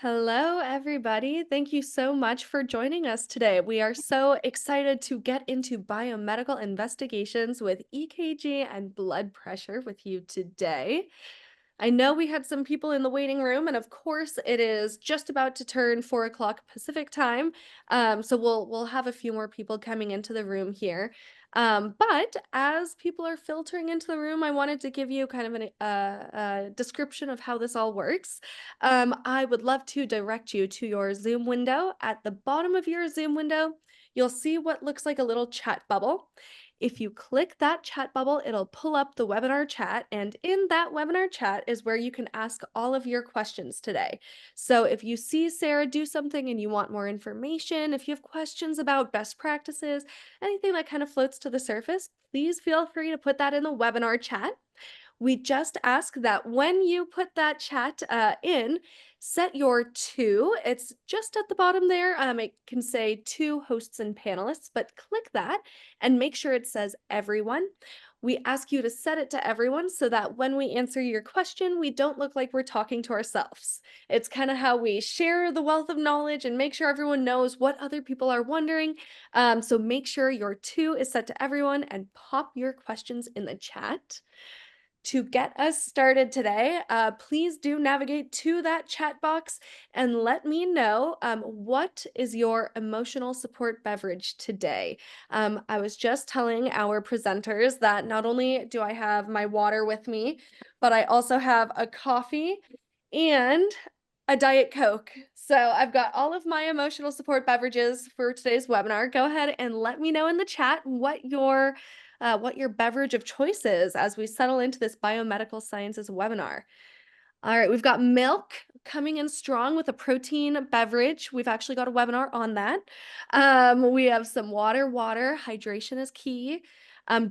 Hello, everybody. Thank you so much for joining us today. We are so excited to get into biomedical investigations with EKG and blood pressure with you today. I know we had some people in the waiting room, and of course, it is just about to turn 4 o'clock Pacific time. So we'll have a few more people coming into the room here. But as people are filtering into the room, I wanted to give you kind of a description of how this all works. I would love to direct you to your Zoom window. At the bottom of your Zoom window, you'll see what looks like a little chat bubble. If you click that chat bubble, it'll pull up the webinar chat, and in that webinar chat is where you can ask all of your questions today. So if you see Sarah do something and you want more information, if you have questions about best practices, anything that kind of floats to the surface, please feel free to put that in the webinar chat. We just ask that when you put that chat in, set your two. It's just at the bottom there. It can say two hosts and panelists, but click that and make sure it says everyone. We ask you to set it to everyone so that when we answer your question, we don't look like we're talking to ourselves. It's kind of how we share the wealth of knowledge and make sure everyone knows what other people are wondering. So make sure your two is set to everyone and pop your questions in the chat. To get us started today, please do navigate to that chat box and let me know what is your emotional support beverage today. I was just telling our presenters that not only do I have my water with me, but I also have a coffee and a Diet Coke. So I've got all of my emotional support beverages for today's webinar. Go ahead and let me know in the chat what your beverage of choice is as we settle into this biomedical sciences webinar. All right, we've got milk coming in strong with a protein beverage. We've actually got a webinar on that. We have some water. Hydration is key.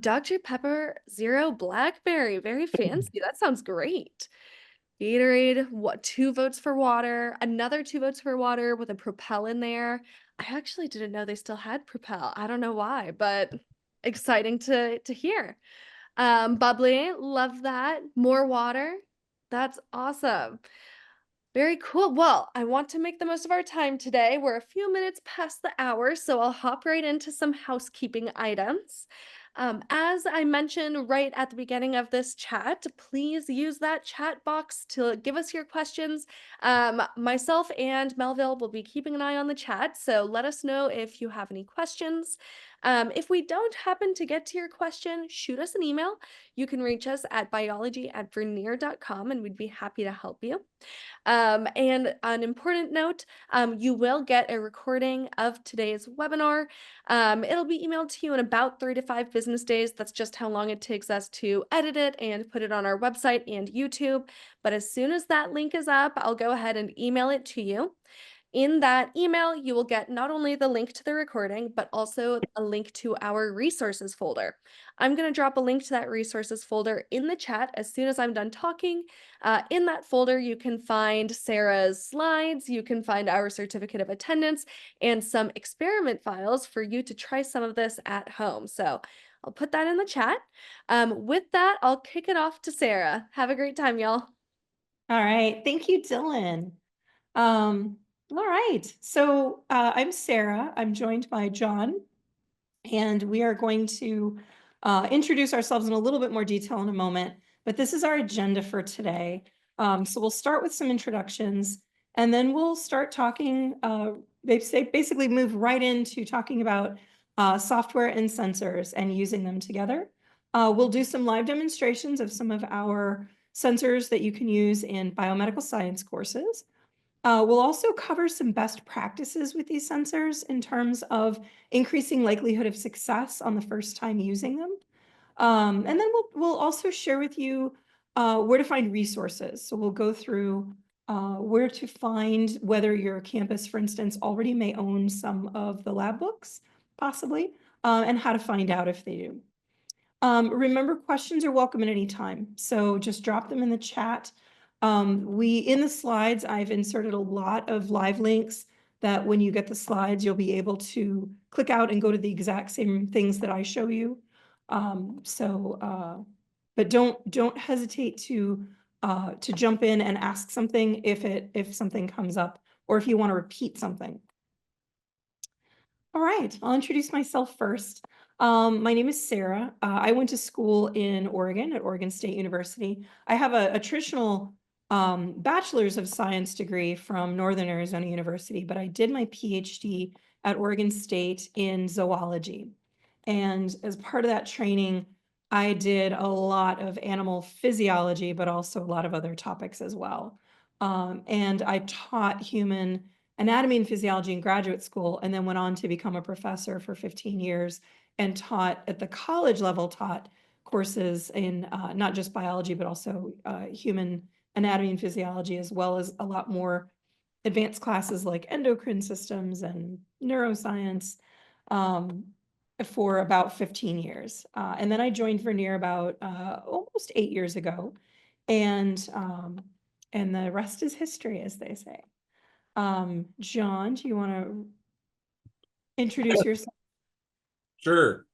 Dr. Pepper Zero Blackberry, very fancy. That sounds great. Gatorade, what, 2 votes for water, another 2 votes for water with a Propel in there. I actually didn't know they still had Propel. I don't know why, but exciting to hear. Bubbly, love that. More water. That's awesome. Very cool. Well, I want to make the most of our time today. We're a few minutes past the hour, so I'll hop right into some housekeeping items. As I mentioned right at the beginning of this chat, please use that chat box to give us your questions. Myself and Melville will be keeping an eye on the chat, so let us know if you have any questions. If we don't happen to get to your question, shoot us an email. You can reach us at biology@vernier.com, and we'd be happy to help you. And an important note, you will get a recording of today's webinar. It'll be emailed to you in about 3 to 5 business days. That's just how long it takes us to edit it and put it on our website and YouTube. But as soon as that link is up, I'll go ahead and email it to you. In that email, you will get not only the link to the recording, but also a link to our resources folder. I'm going to drop a link to that resources folder in the chat as soon as I'm done talking. In that folder, you can find Sarah's slides, you can find our certificate of attendance, and some experiment files for you to try some of this at home. So I'll put that in the chat. With that, I'll kick it off to Sarah. Have a great time, y'all. All right. Thank you, Dylan. All right. So I'm Sarah. I'm joined by John, and we are going to introduce ourselves in a little bit more detail in a moment. But this is our agenda for today. So we'll start with some introductions, and then we'll start talking, basically move right into talking about software and sensors and using them together. We'll do some live demonstrations of some of our sensors that you can use in biomedical science courses. We'll also cover some best practices with these sensors in terms of increasing likelihood of success on the first time using them. And then we'll also share with you where to find resources. So we'll go through where to find, whether your campus, for instance, already may own some of the lab books, possibly, and how to find out if they do. Remember, questions are welcome at any time. So just drop them in the chat. In the slides, I've inserted a lot of live links that when you get the slides, you'll be able to click out and go to the exact same things that I show you. But don't hesitate to to jump in and ask something if something comes up, or if you want to repeat something. All right, I'll introduce myself first. My name is Sarah. I went to school in Oregon at Oregon State University. I have a traditional bachelor's of science degree from Northern Arizona University, but I did my PhD at Oregon State in zoology. And as part of that training, I did a lot of animal physiology, but also a lot of other topics as well. And I taught human anatomy and physiology in graduate school, and then went on to become a professor for 15 years and taught at the college level, taught courses in not just biology, but also human anatomy and physiology, as well as a lot more advanced classes like endocrine systems and neuroscience for about 15 years. And then I joined Vernier about almost 8 years ago. And the rest is history, as they say. John, do you want to introduce yourself? Sure.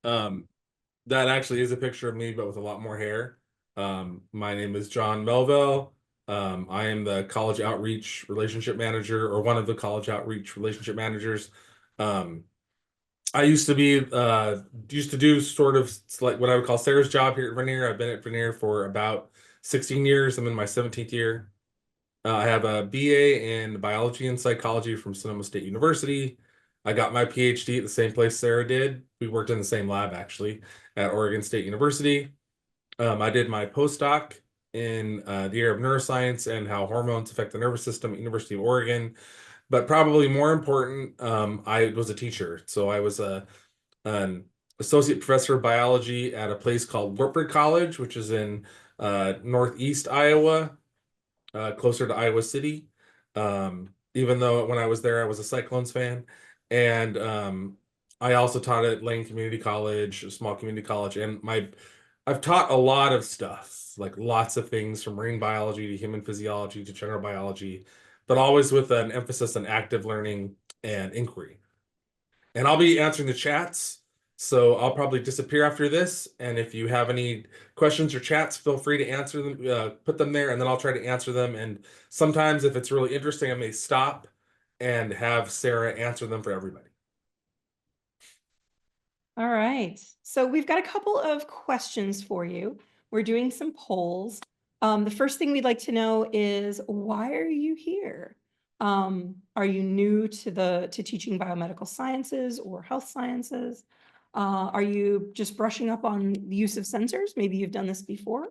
That actually is a picture of me, but with a lot more hair. My name is John Melville. I am the college outreach relationship manager, or one of the college outreach relationship managers. I used to do sort of like what I would call Sarah's job here at Vernier. I've been at Vernier for about 16 years. I'm in my 17th year. I have a BA in biology and psychology from Sonoma State University. I got my PhD at the same place Sarah did. We worked in the same lab, actually, at Oregon State University. I did my postdoc in the area of neuroscience and how hormones affect the nervous system at University of Oregon. But probably more important, I was a teacher. So I was an associate professor of biology at a place called Wartburg College, which is in northeast Iowa, closer to Iowa City. Even though when I was there, I was a Cyclones fan. And I also taught at Lane Community College, a small community college. And I've taught a lot of stuff, like lots of things from marine biology to human physiology to general biology, but always with an emphasis on active learning and inquiry. And I'll be answering the chats. So I'll probably disappear after this. And if you have any questions or chats, feel free to answer them, put them there, and then I'll try to answer them. And sometimes if it's really interesting, I may stop and have Sarah answer them for everybody. All right. So we've got a couple of questions for you. We're doing some polls. The first thing we'd like to know is, why are you here? Are you new to teaching biomedical sciences or health sciences? Are you just brushing up on the use of sensors? Maybe you've done this before.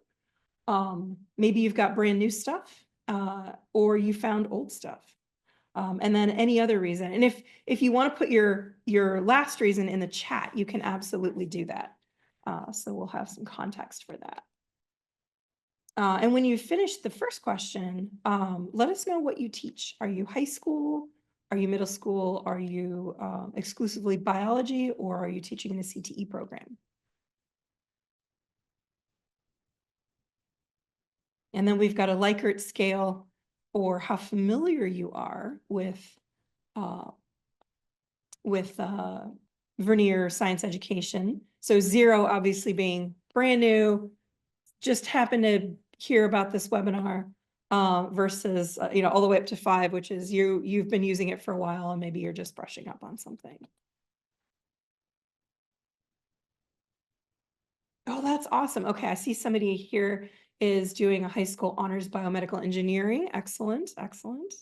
Maybe you've got brand new stuff, or you found old stuff. And then any other reason. And if you want to put your last reason in the chat, you can absolutely do that. So we'll have some context for that. And when you finish the first question, let us know what you teach. Are you high school? Are you middle school? Are you exclusively biology, or are you teaching the CTE program? And then we've got a Likert scale for how familiar you are with Vernier science education. So 0 obviously being brand new, just happened to hear about this webinar, versus all the way up to 5, which is you've been using it for a while and maybe you're just brushing up on something. Oh, that's awesome. Okay, I see somebody here is doing a high school honors biomedical engineering. Excellent, excellent.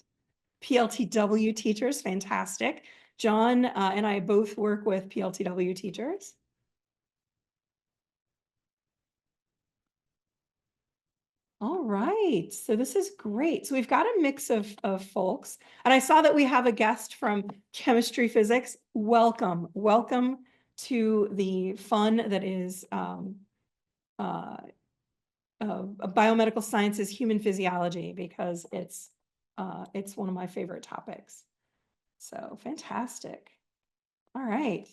PLTW teachers, fantastic. John and I both work with PLTW teachers. All right, so this is great. So we've got a mix of folks, and I saw that we have a guest from chemistry physics. Welcome, welcome to the fun that is biomedical sciences, human physiology, because it's one of my favorite topics. So fantastic. All right.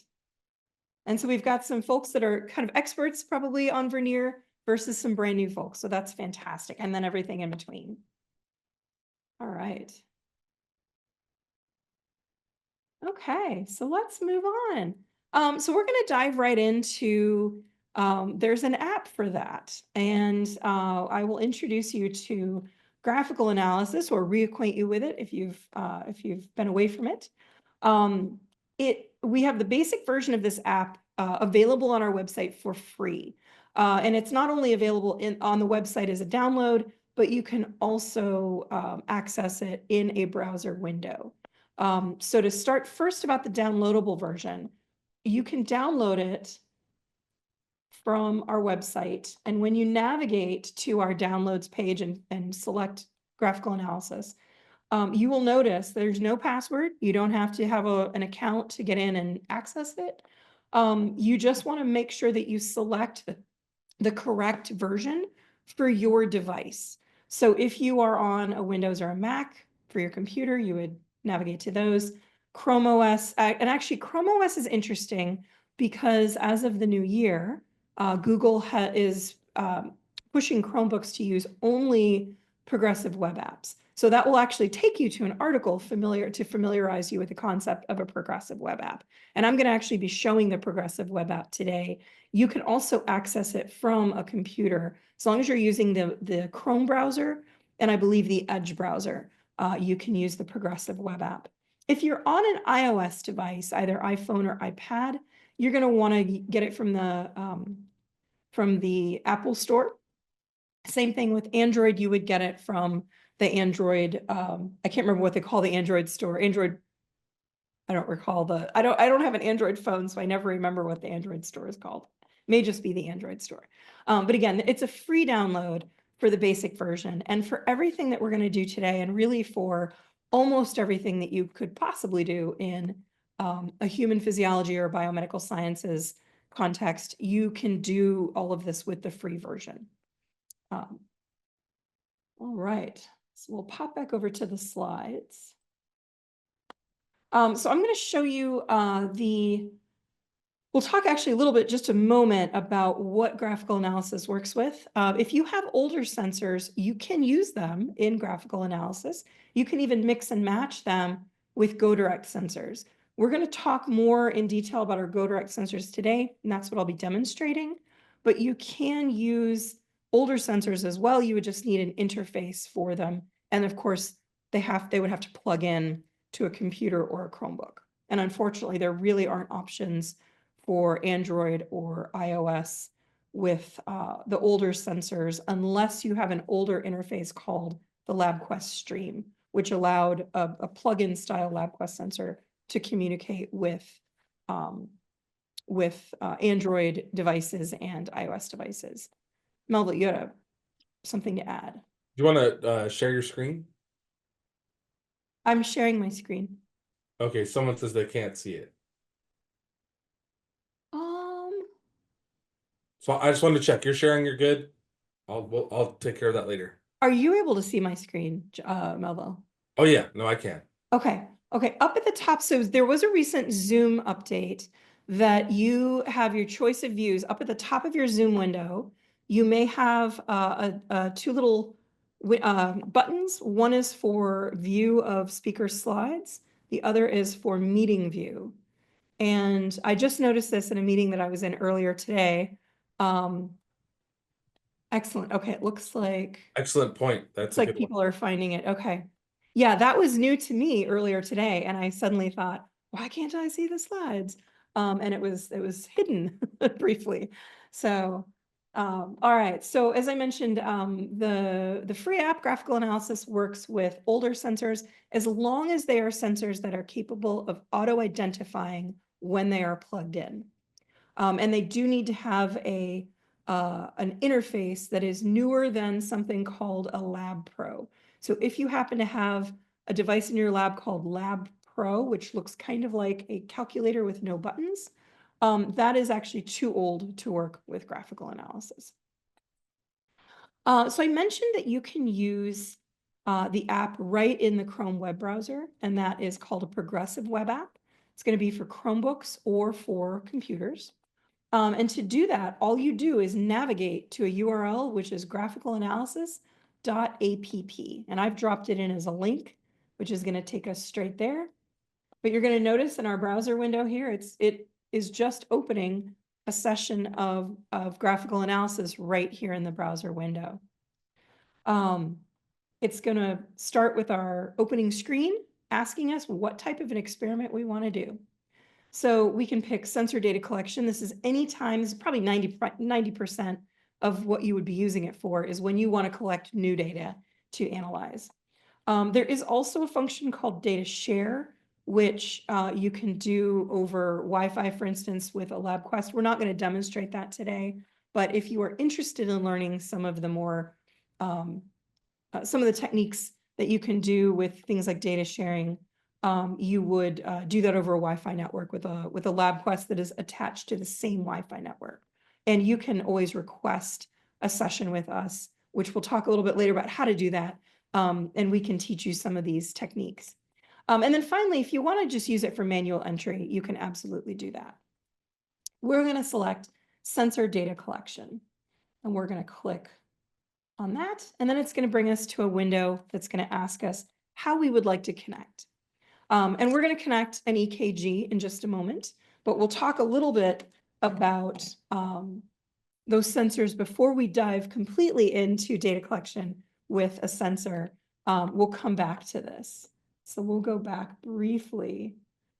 And so we've got some folks that are kind of experts probably on Vernier versus some brand new folks. So that's fantastic. And then everything in between. All right. Okay, so let's move on. So we're going to dive right into there's an app for that. And I will introduce you to graphical analysis or reacquaint you with it if you've been away from it. We have the basic version of this app available on our website for free. And it's not only available on the website as a download, but you can also access it in a browser window. So to start first about the downloadable version, you can download it from our website. And when you navigate to our downloads page and select graphical analysis, you will notice there's no password. You don't have to have an account to get in and access it. You just want to make sure that you select the correct version for your device. So if you are on a Windows or a Mac for your computer, you would navigate to those. Chrome OS, and actually Chrome OS is interesting because as of the new year, Google is pushing Chromebooks to use only progressive web apps. So that will actually take you to an article to familiarize you with the concept of a progressive web app. And I'm going to actually be showing the progressive web app today. You can also access it from a computer. As long as you're using the Chrome browser, and I believe the Edge browser, you can use the progressive web app. If you're on an iOS device, either iPhone or iPad, you're going to want to get it from the Apple Store. Same thing with Android, you would get it from the Android, I can't remember what they call the Android store. Android, I don't recall I don't have an Android phone, so I never remember what the Android store is called. It may just be the Android store. But again, it's a free download for the basic version. And for everything that we're going to do today, and really for almost everything that you could possibly do in a human physiology or biomedical sciences context, you can do all of this with the free version. All right, so we'll pop back over to the slides. So I'm going to show you we'll talk actually a little bit, just a moment, about what graphical analysis works with. If you have older sensors, you can use them in graphical analysis. You can even mix and match them with Go Direct sensors. We're going to talk more in detail about our Go Direct sensors today, and that's what I'll be demonstrating. But you can use older sensors as well. You would just need an interface for them. And of course, they would have to plug in to a computer or a Chromebook. And unfortunately, there really aren't options for Android or iOS with the older sensors, unless you have an older interface called the LabQuest Stream, which allowed a plug-in style LabQuest sensor to communicate with Android devices and iOS devices. Melville, you had something to add. Do you want to share your screen? I'm sharing my screen. Okay, someone says they can't see it. So I just wanted to check. You're sharing, you're good? I'll take care of that later. Are you able to see my screen, Melville? Oh yeah, no, I can. Okay, up at the top, so there was a recent Zoom update that you have your choice of views. Up at the top of your Zoom window, you may have two little buttons. One is for view of speaker slides. The other is for meeting view. And I just noticed this in a meeting that I was in earlier today. Excellent. Okay, it looks like Excellent point. That's like people are finding it. Okay. Yeah, that was new to me earlier today. And I suddenly thought, why can't I see the slides? And it was hidden briefly. So, all right. So as I mentioned, the free app graphical analysis works with older sensors as long as they are sensors that are capable of auto-identifying when they are plugged in. And they do need to have an interface that is newer than something called a Lab Pro. So if you happen to have a device in your lab called Lab Pro, which looks kind of like a calculator with no buttons, that is actually too old to work with graphical analysis. So I mentioned that you can use the app right in the Chrome web browser, and that is called a progressive web app. It's going to be for Chromebooks or for computers. And to do that, all you do is navigate to a URL, which is graphicalanalysis.app. And I've dropped it in as a link, which is going to take us straight there. But you're going to notice in our browser window here, it is just opening a session of graphical analysis right here in the browser window. It's going to start with our opening screen, asking us what type of an experiment we want to do. So we can pick sensor data collection. This is anytime, this is probably 90% of what you would be using it for is when you want to collect new data to analyze. There is also a function called data share, which you can do over Wi-Fi, for instance, with a LabQuest. We're not going to demonstrate that today, but if you are interested in learning some of the more, some of the techniques that you can do with things like data sharing, you would do that over a Wi-Fi network with a LabQuest that is attached to the same Wi-Fi network. And you can always request a session with us, which we'll talk a little bit later about how to do that. And we can teach you some of these techniques. And then finally, if you want to just use it for manual entry, you can absolutely do that. We're going to select sensor data collection, and we're going to click on that. And then it's going to bring us to a window that's going to ask us how we would like to connect. And we're going to connect an EKG in just a moment, but we'll talk a little bit about those sensors before we dive completely into data collection with a sensor. We'll come back to this. So we'll go back briefly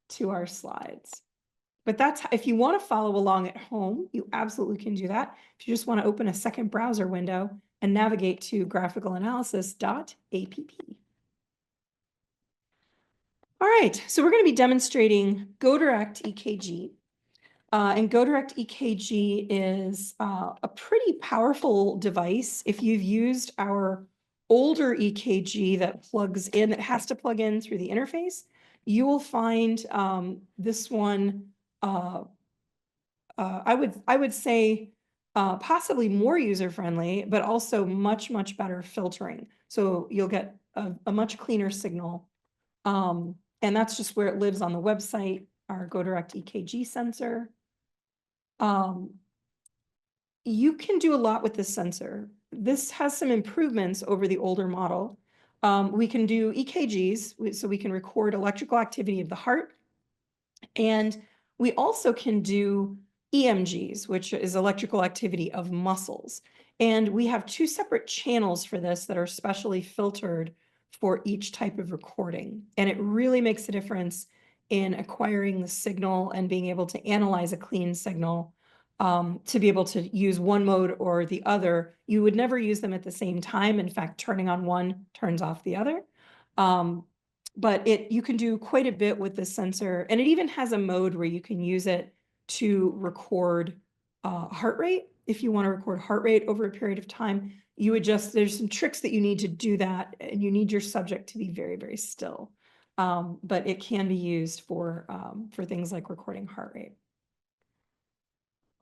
to our slides. But that's, if you want to follow along at home, you absolutely can do that. If you just want to open a second browser window and navigate to graphicalanalysis.app. All right, so we're going to be demonstrating Go Direct EKG. And Go Direct EKG is a pretty powerful device. If you've used our older EKG that plugs in, that has to plug in through the interface, you will find this one, I would say possibly more user-friendly, but also much, much better filtering. So you'll get a much cleaner signal. And that's just where it lives on the website, our Go Direct EKG sensor. You can do a lot with this sensor. This has some improvements over the older model. We can do EKGs, so we can record electrical activity of the heart. And we also can do EMGs, which is electrical activity of muscles. And we have two separate channels for this that are specially filtered for each type of recording. And it really makes a difference in acquiring the signal and being able to analyze a clean signal. To be able to use one mode or the other, you would never use them at the same time. In fact, turning on one turns off the other. But you can do quite a bit with this sensor, and it even has a mode where you can use it to record heart rate. If you want to record heart rate over a period of time, you would there's some tricks that you need to do that, and you need your subject to be very, very still. But it can be used for things like recording heart rate.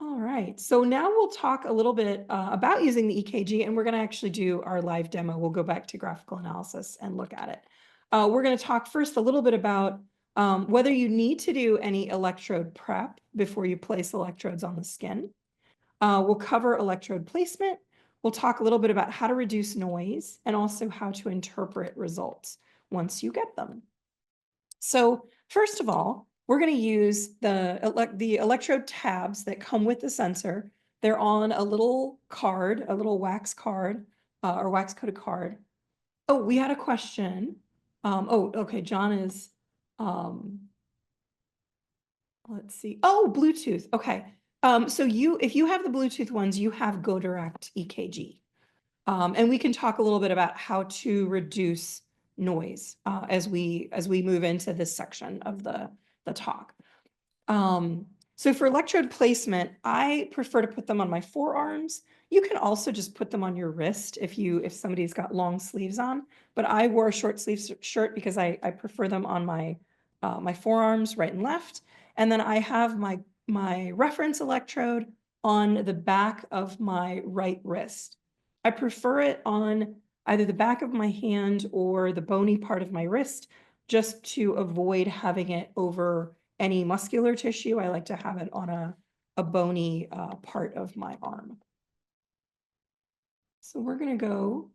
All right, so now we'll talk a little bit about using the EKG, and we're going to actually do our live demo. We'll go back to graphical analysis and look at it. We're going to talk first a little bit about whether you need to do any electrode prep before you place electrodes on the skin. We'll cover electrode placement. We'll talk a little bit about how to reduce noise and also how to interpret results once you get them. So first of all, we're going to use the electrode tabs that come with the sensor. They're on a little card, a little wax card or wax coated card. Oh, we had a question. Oh, okay. John is, let's see. Oh, Bluetooth. Okay. So if you have the Bluetooth ones, you have Go Direct EKG. And we can talk a little bit about how to reduce noise as we move into this section of the talk. So for electrode placement, I prefer to put them on my forearms. You can also just put them on your wrist if somebody's got long sleeves on, but I wore a short sleeve shirt because I prefer them on my my forearms, right and left. And then I have my reference electrode on the back of my right wrist. I prefer it on either the back of my hand or the bony part of my wrist, just to avoid having it over any muscular tissue. I like to have it on a bony part of my arm. So we're going to go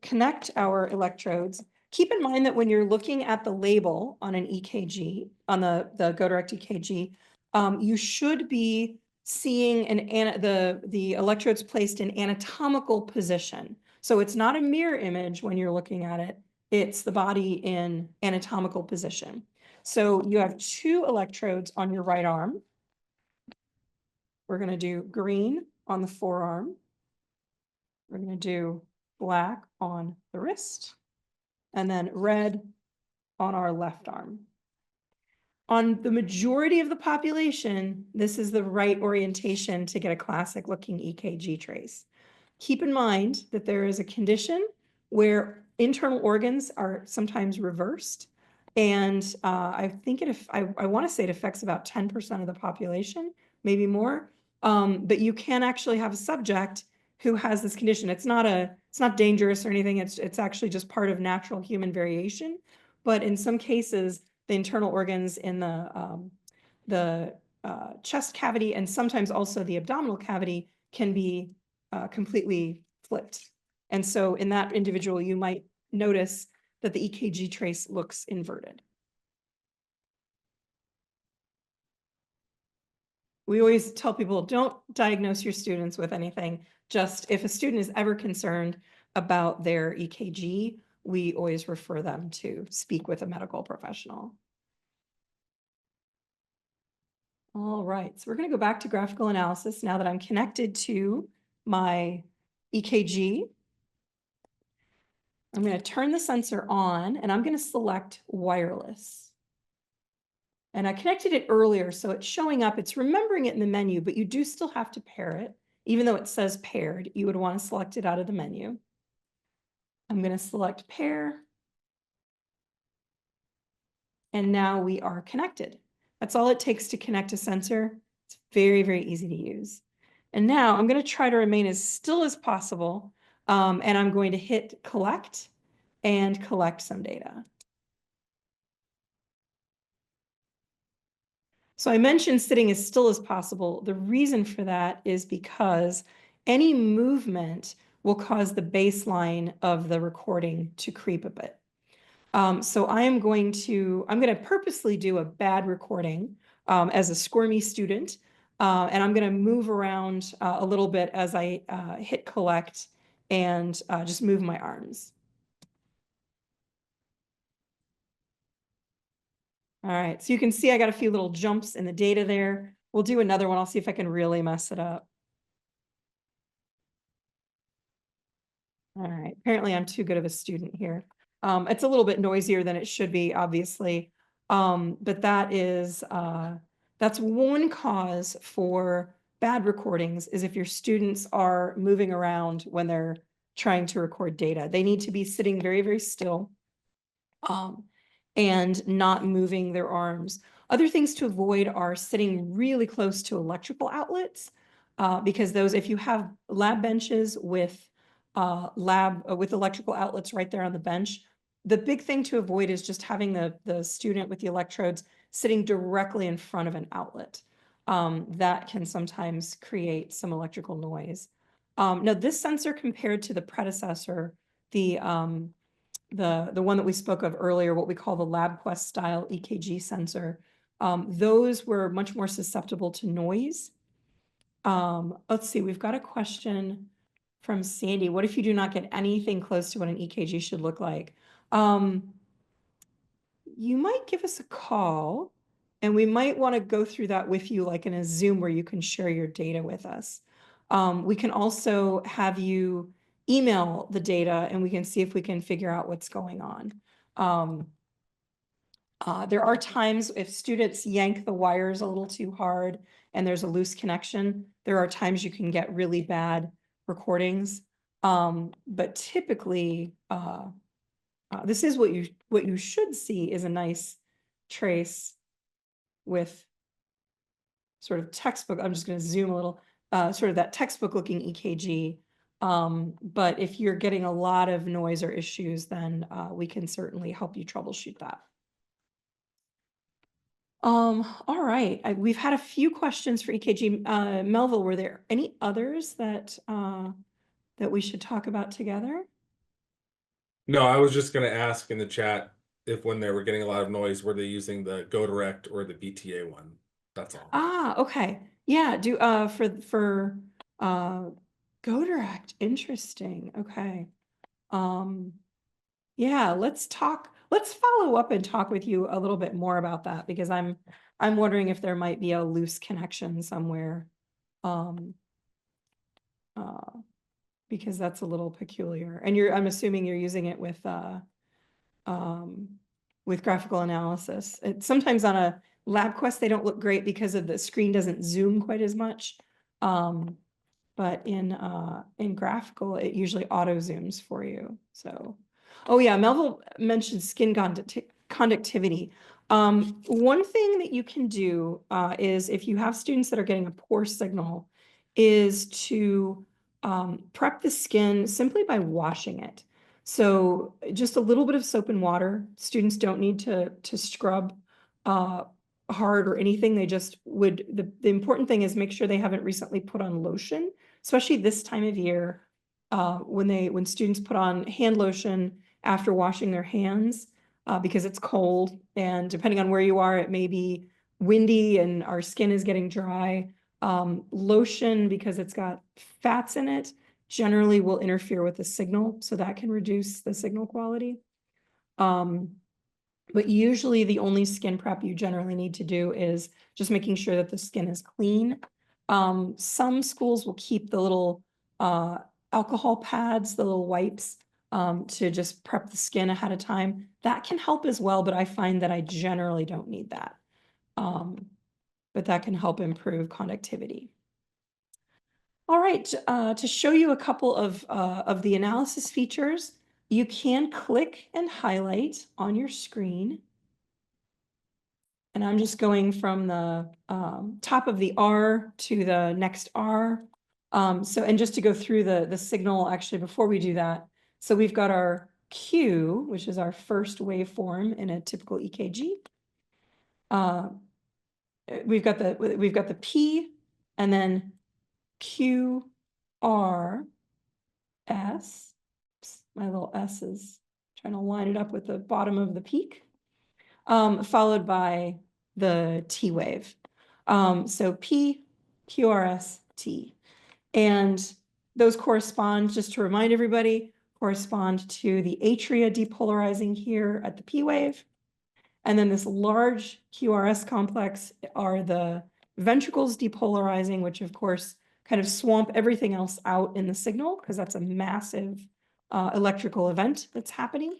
connect our electrodes. Keep in mind that when you're looking at the label on an EKG, on the Go Direct EKG, you should be seeing the electrodes placed in anatomical position. So it's not a mirror image when you're looking at it. It's the body in anatomical position. So you have 2 electrodes on your right arm. We're going to do green on the forearm. We're going to do black on the wrist, and then red on our left arm. On the majority of the population, this is the right orientation to get a classic looking EKG trace. Keep in mind that there is a condition where internal organs are sometimes reversed. And I think I want to say it affects about 10% of the population, maybe more. But you can actually have a subject who has this condition. It's not dangerous or anything. It's actually just part of natural human variation. But in some cases, the internal organs in the chest cavity and sometimes also the abdominal cavity can be completely flipped. And so in that individual, you might notice that the EKG trace looks inverted. We always tell people, don't diagnose your students with anything. Just if a student is ever concerned about their EKG, we always refer them to speak with a medical professional. All right, so we're going to go back to graphical analysis now that I'm connected to my EKG. I'm going to turn the sensor on and I'm going to select wireless. And I connected it earlier, so it's showing up. It's remembering it in the menu, but you do still have to pair it. Even though it says paired, you would want to select it out of the menu. I'm going to select pair. And now we are connected. That's all it takes to connect a sensor. It's very, very easy to use. And now I'm going to try to remain as still as possible. And I'm going to hit collect and collect some data. So I mentioned sitting as still as possible. The reason for that is because any movement will cause the baseline of the recording to creep a bit. So I'm going to purposely do a bad recording as a squirmy student. And I'm going to move around a little bit as I hit collect and just move my arms. All right, so you can see I got a few little jumps in the data there. We'll do another one. I'll see if I can really mess it up. All right, apparently I'm too good of a student here. It's a little bit noisier than it should be, obviously. But that's one cause for bad recordings is if your students are moving around when they're trying to record data. They need to be sitting very, very still. And not moving their arms. Other things to avoid are sitting really close to electrical outlets, because those, if you have lab benches with electrical outlets right there on the bench, the big thing to avoid is just having the student with the electrodes sitting directly in front of an outlet. That can sometimes create some electrical noise. Now, this sensor compared to the predecessor, the one that we spoke of earlier, what we call the LabQuest style EKG sensor, those were much more susceptible to noise. Let's see, we've got a question from Sandy. What if you do not get anything close to what an EKG should look like? You might give us a call and we might want to go through that with you, like in a Zoom where you can share your data with us. We can also have you email the data and we can see if we can figure out what's going on. There are times if students yank the wires a little too hard and there's a loose connection, there are times you can get really bad recordings. But typically, this is what you should see is a nice trace with sort of textbook. I'm just going to zoom a little, sort of that textbook looking EKG. But if you're getting a lot of noise or issues, then we can certainly help you troubleshoot that. All right, we've had a few questions for EKG. Melville, were there any others that we should talk about together? No, I was just going to ask in the chat if when they were getting a lot of noise, were they using the Go Direct or the BTA one? That's all. Ah, okay. Yeah, do for Go Direct. Interesting. Okay. Yeah, let's follow up and talk with you a little bit more about that, because I'm wondering if there might be a loose connection somewhere. Um because that's a little peculiar. And I'm assuming you're using it with graphical analysis. Sometimes on a LabQuest, they don't look great because of the screen doesn't zoom quite as much. But in graphical, it usually auto zooms for you. So, oh yeah, Melville mentioned skin conductivity. One thing that you can do is, if you have students that are getting a poor signal, is to prep the skin simply by washing it. So just a little bit of soap and water. Students don't need to scrub hard or anything. They just would, the important thing is make sure they haven't recently put on lotion, especially this time of year, when students put on hand lotion after washing their hands, because it's cold, and depending on where you are, it may be windy and our skin is getting dry. Lotion, because it's got fats in it, generally will interfere with the signal, so that can reduce the signal quality. But usually the only skin prep you generally need to do is just making sure that the skin is clean. Some schools will keep the little alcohol pads, the little wipes, to just prep the skin ahead of time. That can help as well, but I find that I generally don't need that. But that can help improve conductivity. All right, to show you a couple of the analysis features, you can click and highlight on your screen. And I'm just going from the top of the R to the next R. And just to go through the signal, actually, before we do that, so we've got our Q, which is our first waveform in a typical EKG. We've got the P, and then Q, R, S. Oops, my little S is trying to line it up with the bottom of the peak, followed by the T wave. So P, Q, R, S, T. And those correspond, just to remind everybody, correspond to the atria depolarizing here at the P wave. And then this large QRS complex are the ventricles depolarizing, which of course kind of swamp everything else out in the signal, because that's a massive electrical event that's happening.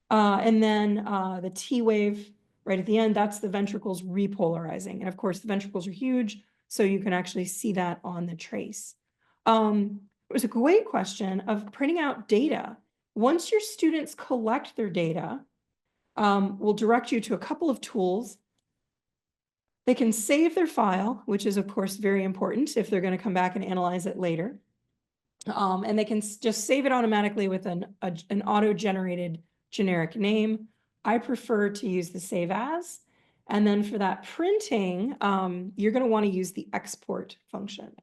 And then the T wave right at the end, that's the ventricles repolarizing. And of course, the ventricles are huge, so you can actually see that on the trace. It was a great question of printing out data. Once your students collect their data, we'll direct you to a couple of tools. They can save their file, which is of course very important if they're going to come back and analyze it later. And they can just save it automatically with an auto-generated generic name. I prefer to use the save as. And then for that printing, you're going to want to use the export function.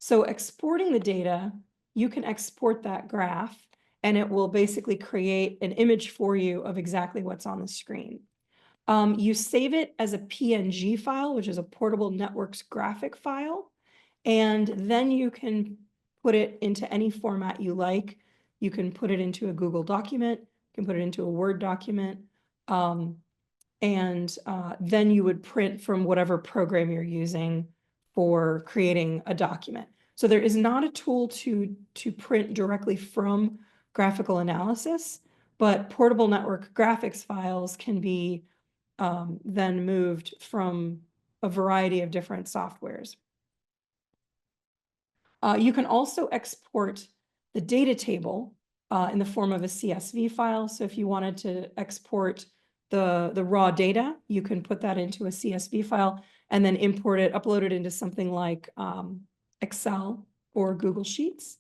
So exporting the data, you can export that graph, and it will basically create an image for you of exactly what's on the screen. You save it as a PNG file, which is a portable networks graphic file, and then you can put it into any format you like. You can put it into a Google document, you can put it into a Word document, and then you would print from whatever program you're using for creating a document. So there is not a tool to print directly from graphical analysis, but portable network graphics files can be then moved from a variety of different softwares. You can also export the data table in the form of a CSV file. So if you wanted to export the raw data, you can put that into a CSV file and then import it, upload it into something like Excel or Google Sheets.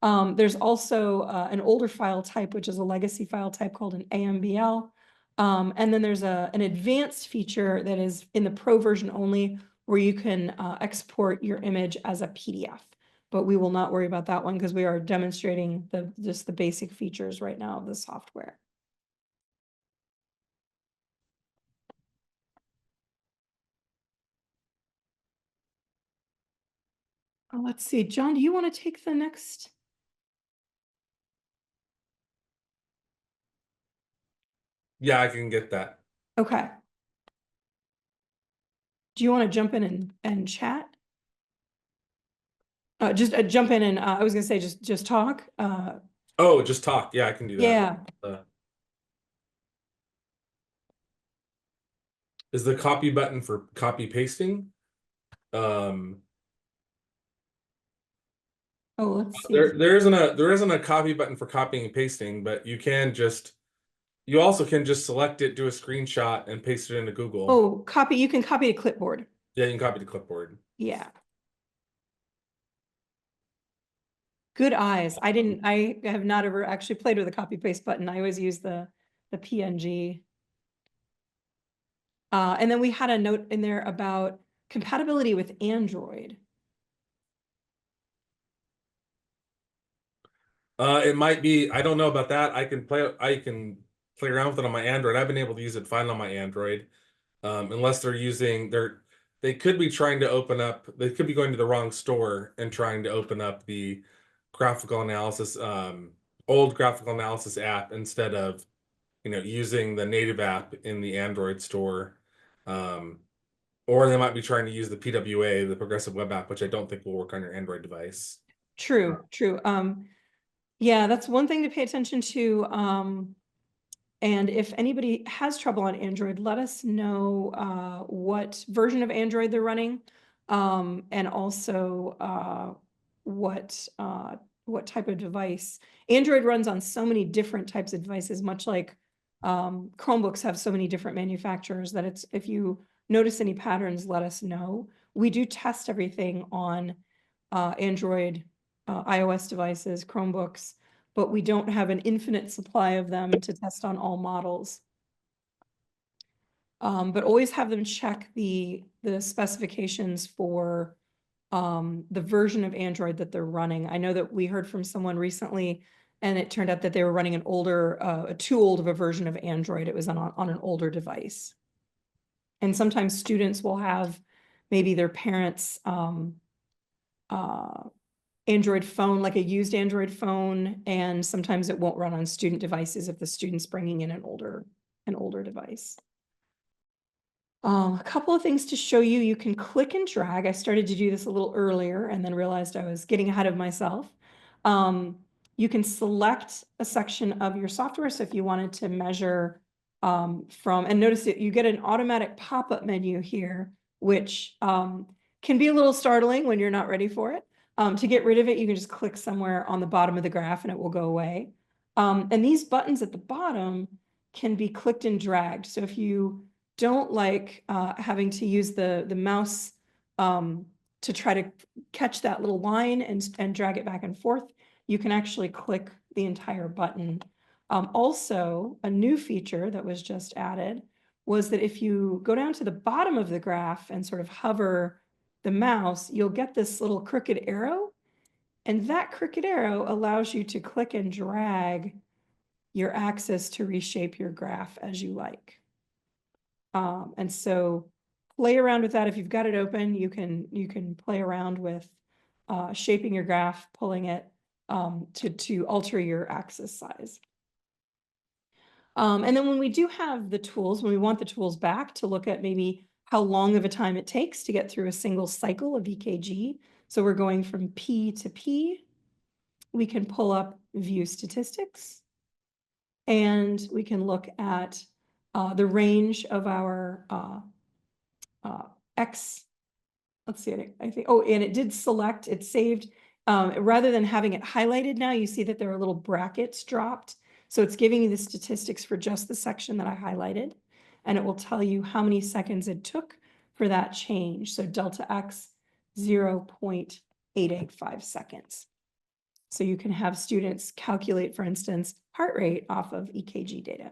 There's also an older file type, which is a legacy file type called an AMBL. And then there's an advanced feature that is in the Pro version only, where you can export your image as a PDF. But we will not worry about that one because we are demonstrating just the basic features right now of the software. Let's see, John, do you want to take the next? Yeah, I can get that. Okay. Do you want to jump in and chat? Just jump in and I was gonna say just talk. Oh, just talk. Yeah, I can do that. Yeah. Is the copy button for copy pasting? Oh, let's see. There isn't a copy button for copying and pasting, but you also can just select it, do a screenshot, and paste it into Google. Oh, copy. You can copy to clipboard. Yeah, you can copy to clipboard. Yeah. Good eyes. I have not ever actually played with a copy paste button. I always use the PNG. And then we had a note in there about compatibility with Android. It might be, I don't know about that. I can play around with it on my Android. I've been able to use it fine on my Android. Unless they could be trying to open up, they could be going to the wrong store and trying to open up the graphical analysis, old graphical analysis app instead of, using the native app in the Android store. Or they might be trying to use the PWA, the Progressive Web App, which I don't think will work on your Android device. True. Yeah, that's one thing to pay attention to. And if anybody has trouble on Android, let us know what version of Android they're running, and also what type of device. Android runs on so many different types of devices, much like Chromebooks have so many different manufacturers that if you notice any patterns, let us know. We do test everything on Android, iOS devices, Chromebooks, but we don't have an infinite supply of them to test on all models. But always have them check the specifications for the version of Android that they're running. I know that we heard from someone recently, and it turned out that they were running a too old of a version of Android. It was on an older device. And sometimes students will have maybe their parents' Android phone, like a used Android phone, and sometimes it won't run on student devices if the student's bringing in an older device. A couple of things to show you. You can click and drag. I started to do this a little earlier and then realized I was getting ahead of myself. You can select a section of your software. So if you wanted to measure and notice that you get an automatic pop-up menu here, which can be a little startling when you're not ready for it. To get rid of it, you can just click somewhere on the bottom of the graph and it will go away. And these buttons at the bottom can be clicked and dragged. So if you don't like having to use the mouse to try to catch that little line and drag it back and forth, you can actually click the entire button. Also, a new feature that was just added was that if you go down to the bottom of the graph and sort of hover the mouse, you'll get this little crooked arrow, and that crooked arrow allows you to click and drag your axis to reshape your graph as you like. And so play around with that. If you've got it open, you can play around with shaping your graph, pulling it to alter your axis size. And then when we do have the tools, when we want the tools back to look at maybe how long of a time it takes to get through a single cycle of EKG. So we're going from P to P. We can pull up view statistics, and we can look at the range of our X. Let's see, I think, oh, and it did select, it saved, rather than having it highlighted now, you see that there are little brackets dropped. So it's giving you the statistics for just the section that I highlighted, and it will tell you how many seconds it took for that change. So delta X, 0.885 seconds. So you can have students calculate, for instance, heart rate off of EKG data.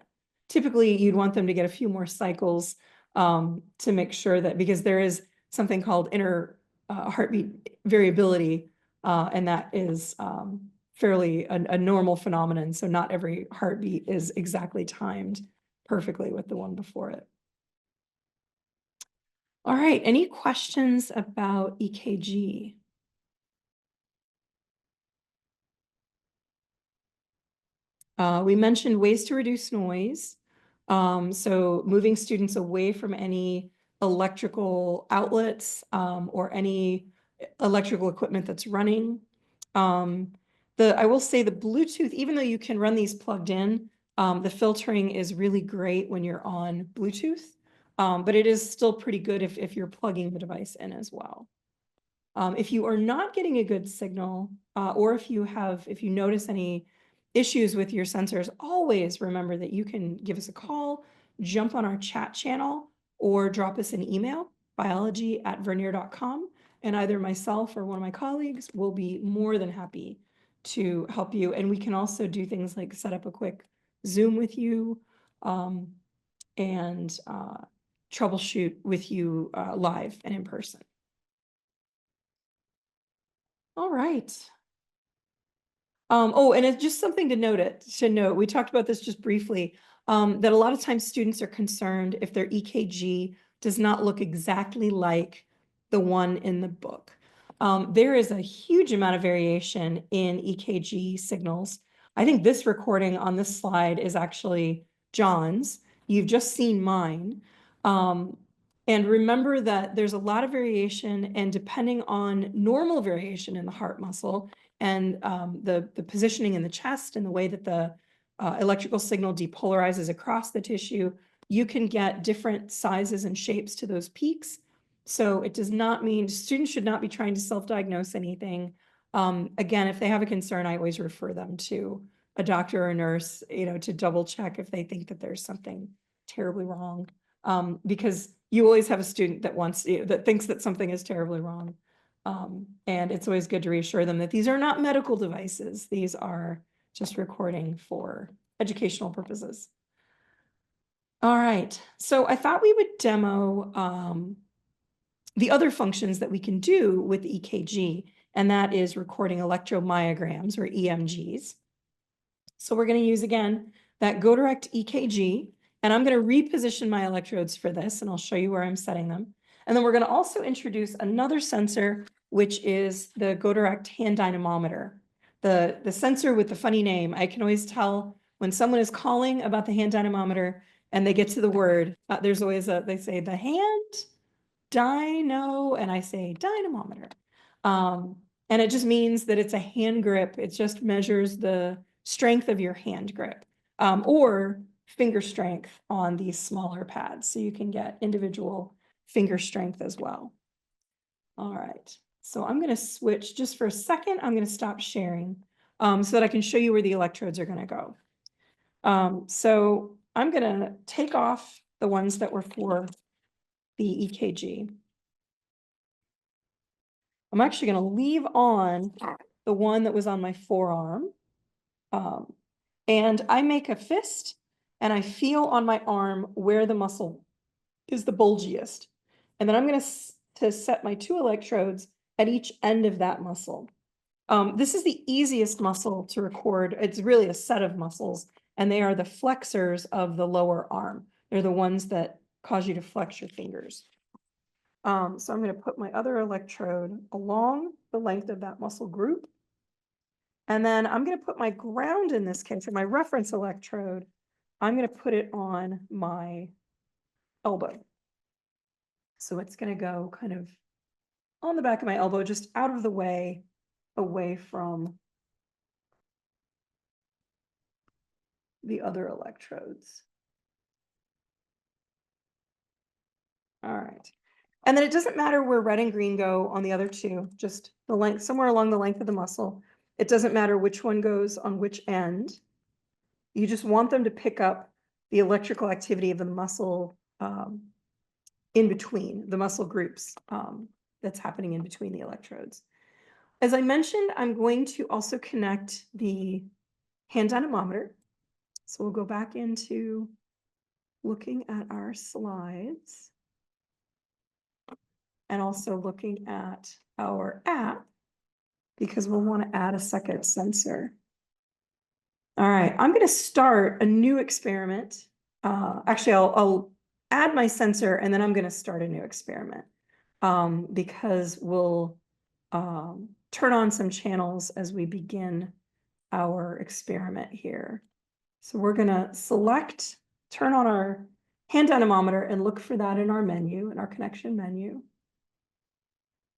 Typically, you'd want them to get a few more cycles to make sure that, because there is something called inner heartbeat variability, and that is fairly a normal phenomenon. So not every heartbeat is exactly timed perfectly with the one before it. All right, any questions about EKG? We mentioned ways to reduce noise. So moving students away from any electrical outlets or any electrical equipment that's running. I will say the Bluetooth, even though you can run these plugged in, the filtering is really great when you're on Bluetooth, but it is still pretty good if you're plugging the device in as well. If you are not getting a good signal, or if you notice any issues with your sensors, always remember that you can give us a call, jump on our chat channel, or drop us an email, biology@vernier.com, and either myself or one of my colleagues will be more than happy to help you. And we can also do things like set up a quick Zoom with you, and troubleshoot with you live and in person. All right. Oh, and it's just something to note. We talked about this just briefly, that a lot of times students are concerned if their EKG does not look exactly like the one in the book. There is a huge amount of variation in EKG signals. I think this recording on this slide is actually John's. You've just seen mine. And remember that there's a lot of variation, and depending on normal variation in the heart muscle and the positioning in the chest and the way that the electrical signal depolarizes across the tissue, you can get different sizes and shapes to those peaks. So it does not mean students should not be trying to self-diagnose anything. Again, if they have a concern, I always refer them to a doctor or a nurse, to double check if they think that there's something terribly wrong. Because you always have a student that thinks that something is terribly wrong. And it's always good to reassure them that these are not medical devices. These are just recording for educational purposes. All right, so I thought we would demo the other functions that we can do with EKG, and that is recording electromyograms or EMGs. So we're going to use, again, that Go Direct EKG, and I'm going to reposition my electrodes for this, and I'll show you where I'm setting them. And then we're going to also introduce another sensor, which is the Go Direct Hand Dynamometer. The sensor with the funny name. I can always tell when someone is calling about the hand dynamometer and they get to the word, there's always they say the hand dyno, and I say dynamometer. And it just means that it's a hand grip. It just measures the strength of your hand grip, or finger strength on these smaller pads. So you can get individual finger strength as well. All right, so I'm going to switch just for a second. I'm going to stop sharing so that I can show you where the electrodes are going to go. So I'm going to take off the ones that were for the EKG. I'm actually going to leave on the one that was on my forearm. And I make a fist and I feel on my arm where the muscle is the bulgiest. And then I'm going to set my 2 electrodes at each end of that muscle. This is the easiest muscle to record. It's really a set of muscles, and they are the flexors of the lower arm. They're the ones that cause you to flex your fingers. So I'm going to put my other electrode along the length of that muscle group. And then I'm going to put my ground in this case, or my reference electrode, I'm going to put it on my elbow. So it's going to go kind of on the back of my elbow, just out of the way, away from the other electrodes. All right. And then it doesn't matter where red and green go on the other 2, just the length, somewhere along the length of the muscle. It doesn't matter which one goes on which end. You just want them to pick up the electrical activity of the muscle in between, the muscle groups that's happening in between the electrodes. As I mentioned, I'm going to also connect the hand dynamometer. So we'll go back into looking at our slides and also looking at our app, because we'll want to add a second sensor. All right, I'm going to start a new experiment. Actually, I'll add my sensor and then I'm going to start a new experiment, because we'll turn on some channels as we begin our experiment here. So we're gonna select, turn on our hand dynamometer and look for that in our menu, in our connection menu.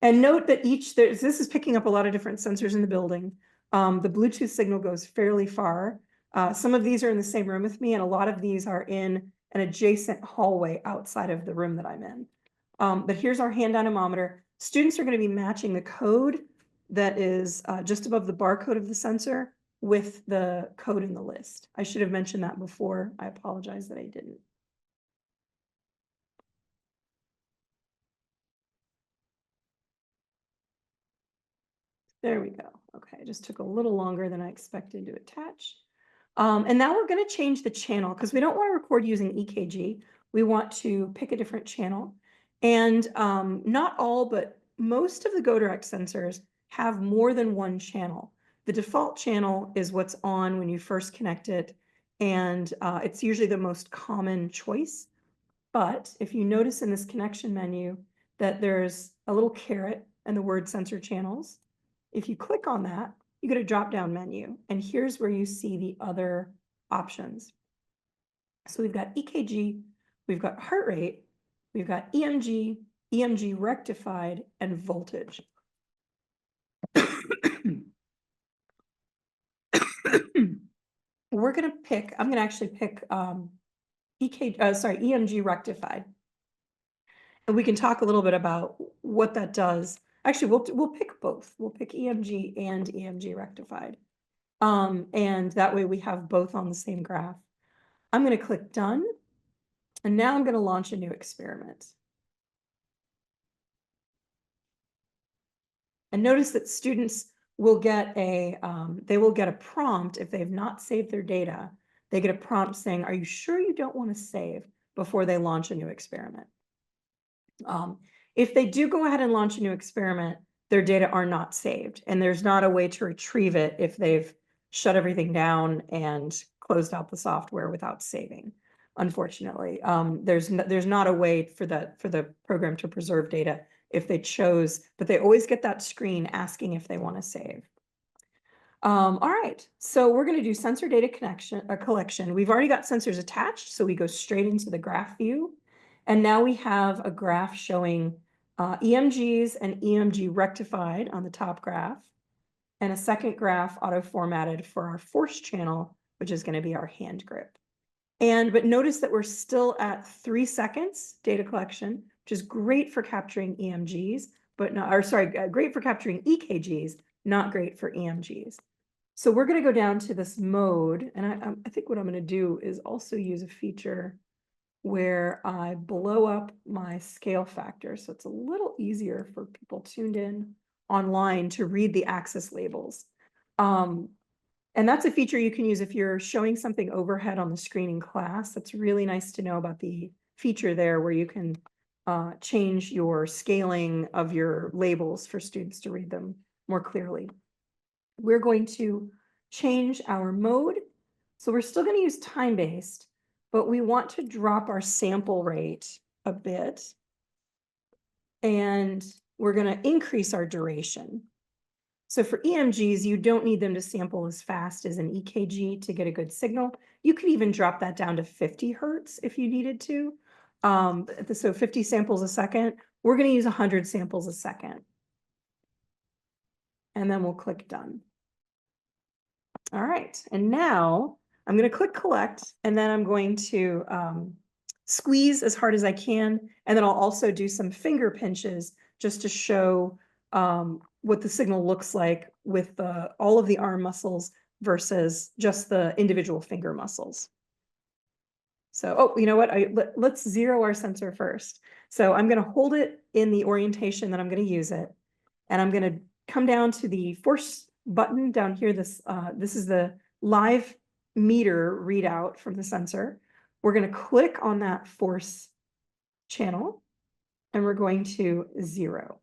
And note that this is picking up a lot of different sensors in the building. The Bluetooth signal goes fairly far. Some of these are in the same room with me, and a lot of these are in an adjacent hallway outside of the room that I'm in. But here's our hand dynamometer. Students are going to be matching the code that is just above the barcode of the sensor with the code in the list. I should have mentioned that before. I apologize that I didn't. There we go. Okay, it just took a little longer than I expected to attach. And now we're going to change the channel because we don't want to record using EKG. We want to pick a different channel. And not all, but most of the Go Direct sensors have more than one channel. The default channel is what's on when you first connect it, and it's usually the most common choice. But if you notice in this connection menu that there's a little caret and the word sensor channels, if you click on that, you get a drop-down menu, and here's where you see the other options. So we've got EKG, we've got heart rate, we've got EMG, EMG rectified, and voltage. We're going to pick, I'm going to actually pick EMG rectified. And we can talk a little bit about what that does. Actually, we'll pick both. We'll pick EMG and EMG rectified. And that way we have both on the same graph. I'm going to click done. And now I'm going to launch a new experiment. And notice that students will get a prompt if they've not saved their data. They get a prompt saying, are you sure you don't want to save before they launch a new experiment? If they do go ahead and launch a new experiment, their data are not saved, and there's not a way to retrieve it if they've shut everything down and closed out the software without saving. Unfortunately, there's not a way for the program to preserve data if they chose, but they always get that screen asking if they want to save. All right, so we're going to do sensor data collection. We've already got sensors attached, so we go straight into the graph view. And now we have a graph showing EMGs and EMG rectified on the top graph, and a second graph auto-formatted for our force channel, which is going to be our hand grip. But notice that we're still at 3 seconds data collection, which is great for capturing EMGs, but not, or sorry, great for capturing EKGs, not great for EMGs. So we're going to go down to this mode, and I think what I'm going to do is also use a feature where I blow up my scale factor, so it's a little easier for people tuned in online to read the axis labels. And that's a feature you can use if you're showing something overhead on the screen in class. That's really nice to know about the feature there where you can change your scaling of your labels for students to read them more clearly. We're going to change our mode. So we're still going to use time-based, but we want to drop our sample rate a bit. And we're going to increase our duration. So for EMGs, you don't need them to sample as fast as an EKG to get a good signal. You could even drop that down to 50 hertz if you needed to. So 50 samples a second. We're going to use 100 samples a second. And then we'll click done. All right. And now I'm going to click collect, and then I'm going to squeeze as hard as I can. And then I'll also do some finger pinches just to show what the signal looks like with all of the arm muscles versus just the individual finger muscles. So, oh, you know what? Let's zero our sensor first. So I'm going to hold it in the orientation that I'm going to use it. And I'm going to come down to the force button down here. This is the live meter readout from the sensor. We're going to click on that force channel, and we're going to 0.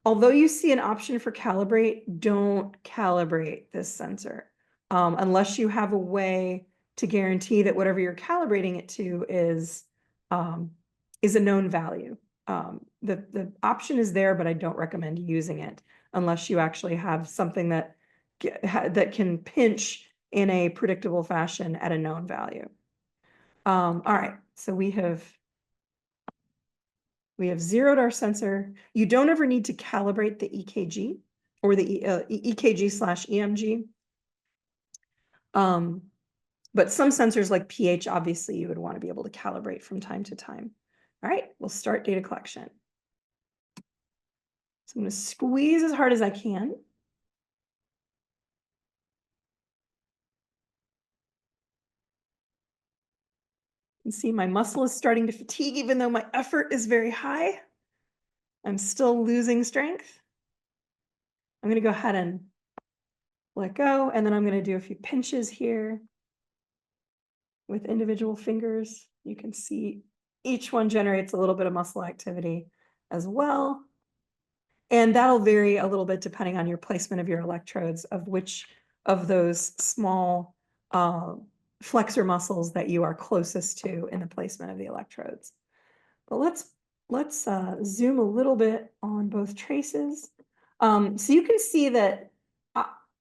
Although you see an option for calibrate, don't calibrate this sensor unless you have a way to guarantee that whatever you're calibrating it to is a known value. The option is there, but I don't recommend using it unless you actually have something that can pinch in a predictable fashion at a known value. All right, so we have zeroed our sensor. You don't ever need to calibrate the EKG or the EKG/EMG. But some sensors like pH, obviously you would want to be able to calibrate from time to time. All right, we'll start data collection. So I'm going to squeeze as hard as I can. You can see my muscle is starting to fatigue, even though my effort is very high. I'm still losing strength. I'm going to go ahead and let go, and then I'm going to do a few pinches here with individual fingers. You can see each one generates a little bit of muscle activity as well. And that'll vary a little bit depending on your placement of your electrodes, of which of those small flexor muscles that you are closest to in the placement of the electrodes. But let's zoom a little bit on both traces. So you can see that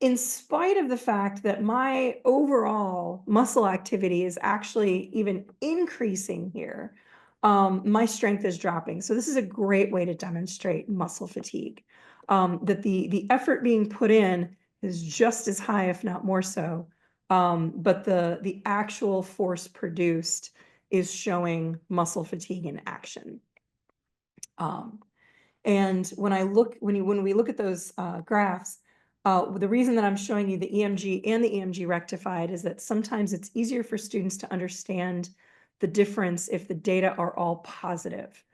in spite of the fact that my overall muscle activity is actually even increasing here, my strength is dropping. So this is a great way to demonstrate muscle fatigue, that the effort being put in is just as high, if not more so, but the actual force produced is showing muscle fatigue in action. And when we look at those graphs, the reason that I'm showing you the EMG and the EMG rectified is that sometimes it's easier for students to understand the difference if the data are all positive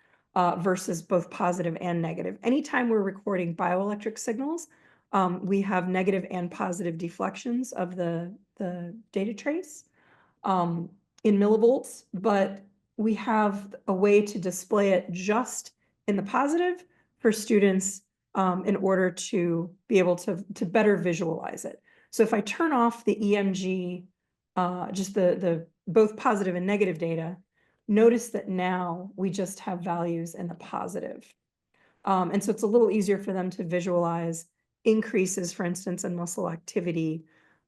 versus both positive and negative. Anytime we're recording bioelectric signals, we have negative and positive deflections of the data trace in millivolts, but we have a way to display it just in the positive for students in order to be able to better visualize it. So if I turn off the EMG, just the both positive and negative data, notice that now we just have values in the positive. And so it's a little easier for them to visualize increases, for instance, in muscle activity